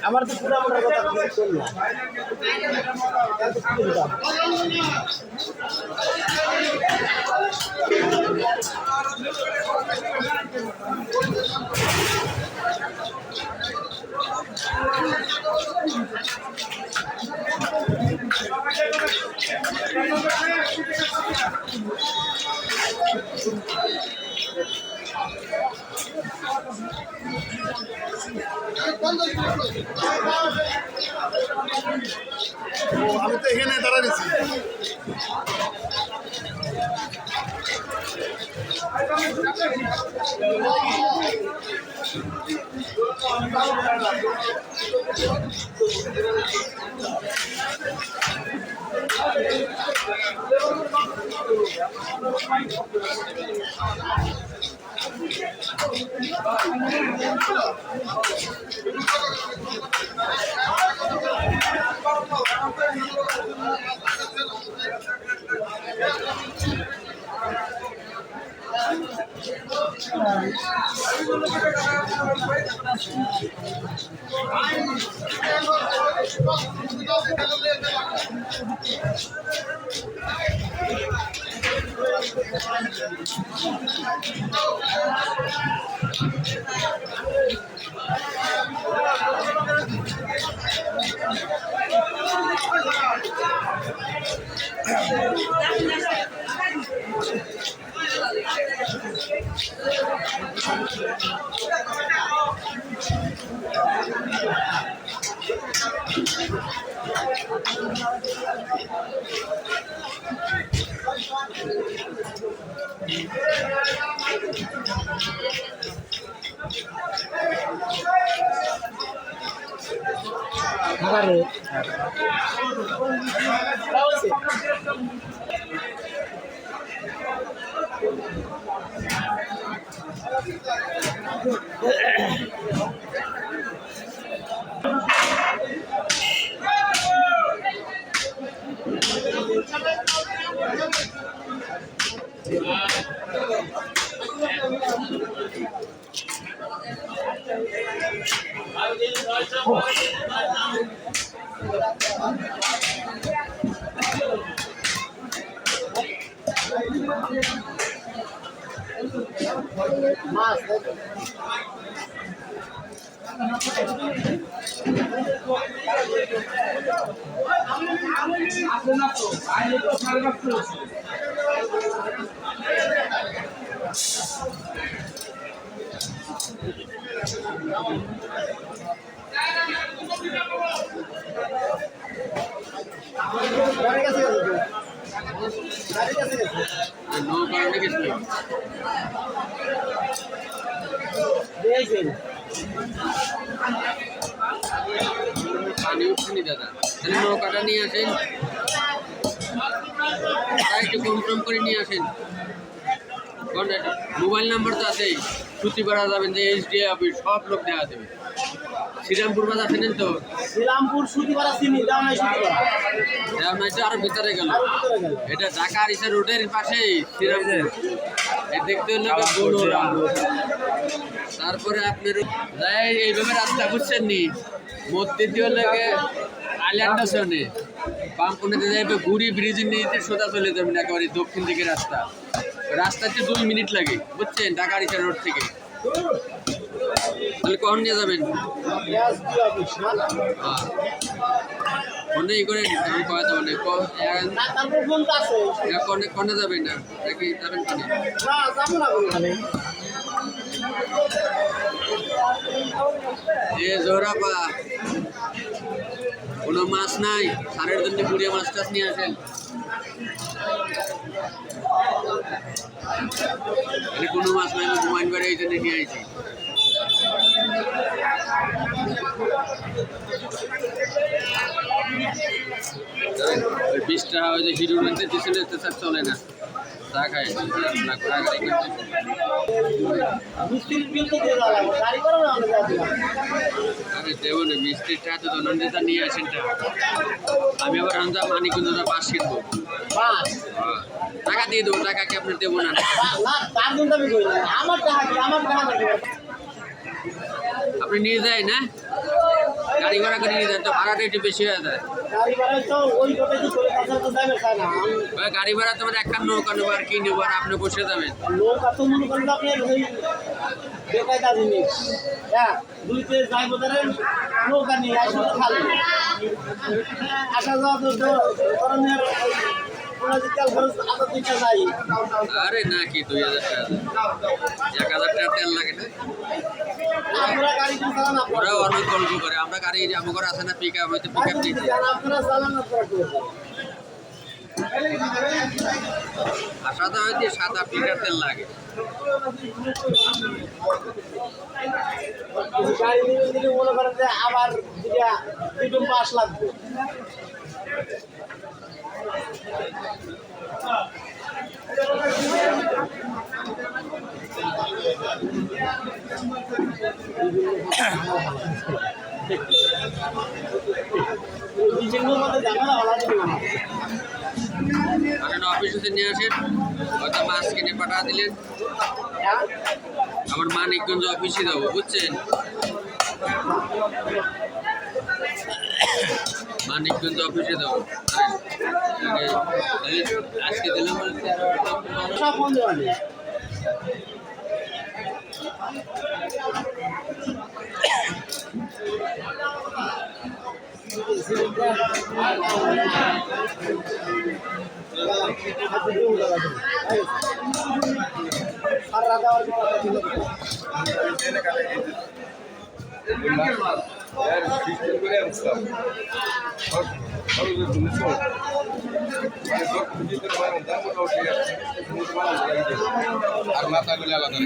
আমার তো পুরো আমার কথা কিছু চল না আমি তো এখানে দাঁড়াচ্ছি। পানি উঠছেনি দাদা, তাহলে নৌকাটা নিয়ে আসেন, একটু কম কম করে নিয়ে আসেন। মোবাইল নাম্বার তো আছেই, ছুটি করা যাবেন যে SDA অফিস, সব লোক দেওয়া দেবে। শ্রীরামপুর বাজার চেনেন তো? শ্রীরামপুর সুতিপাড়া চিনি, দাও নাই সুতিপাড়া, দাও নাই তো আরো ভিতরে গেল। এটা ঢাকা আরিসা রোডের পাশেই শ্রীরামপুর। দেখতে হলে বড়রা। তারপরে আপনার যাই এইভাবে রাস্তা বুঝছেন নি, মধ্যে দিয়ে লাগে আইল্যান্ড আছে, বামপুনেতে যাইবে ঘুরি ব্রিজের নিচে সোজা চলে যাবেন একেবারে দক্ষিণ দিকে রাস্তা। রাস্তাতে 2 মিনিট লাগে বুঝছেন, ঢাকা আরিসা রোড থেকে। তাহলে কখন নিয়ে যাবেন? ফোনে ই করে আমি কয়া যাবো না, কনে যাবেন না নাকি যাবেন কনে? এ জোরাপা কোনো মাছ নাই, সারের জন্য বুড়িয়া মাছ টাছ নিয়ে আসেন। কোনো মাছ নাই, আমি ঘুমাইন বেড়ে এই জন্য নিয়ে আসি। ওই 20 টাকা ওই যে হিরো রেন্টে দিয়েছিল, স্যার চলে না, চা খায় ঘোরাঘুরি করতে। আরে দেবো না, মিস্ত্রির টাকা তো ধনঞ্জিতা নিয়ে আসেন। আমি আবার রান্না মানিকগঞ্জটা পাশ কিনবো, টাকা দিয়ে দেবো। টাকা কি আপনার দেবো না? আপনি নিয়ে যায় না? গাড়ি ভাড়া করে নিয়ে যান তো ভাড়াটা একটু বেশি হয়ে যায়। গাড়ি ভাড়ায় তো ওই কথাই তো চলে কাছে তো যাবে তাই না ভাই গাড়ি ভাড়া তোমার একখান নৌকা নেবো আর কি নেবো আর আপনি বসে যাবেন। লোক এত মনে করেন আপনি ওই বেকায়দা জিনিস হ্যাঁ দুইতে যাইব ধরেন নৌকা নিয়ে আসলে খালি আসা যাওয়া তো ধরনের তেল খরচ আরো দিতে যাই আরে না কি 2000 টাকা 1000 টাকা তেল লাগে না। আমরা গাড়ি দিয়ে চালান ওরা অনেক গল্প করে আমরা গাড়ি আমার ঘরে আছে না পিক আপ হয়তো পিক আপ নিয়েছি আপনারা চালান আসা তো হয়তো 7-8 লিটার তেল লাগে। গাড়ি দিলে মনে করেন যে আবার দুটো মাস লাগবে মানে অফিসে নিয়ে আসেন হয়তো মাছ কিনে পাঠা দিলেন আমার মানিকগঞ্জ অফিসে যাবো বুঝছেন মানিকগঞ্জ অফিসে যাবো আজকে দিলাম ফোন দেওয়া নেই আর রাজা আর আর মাথাগুলি আলাদা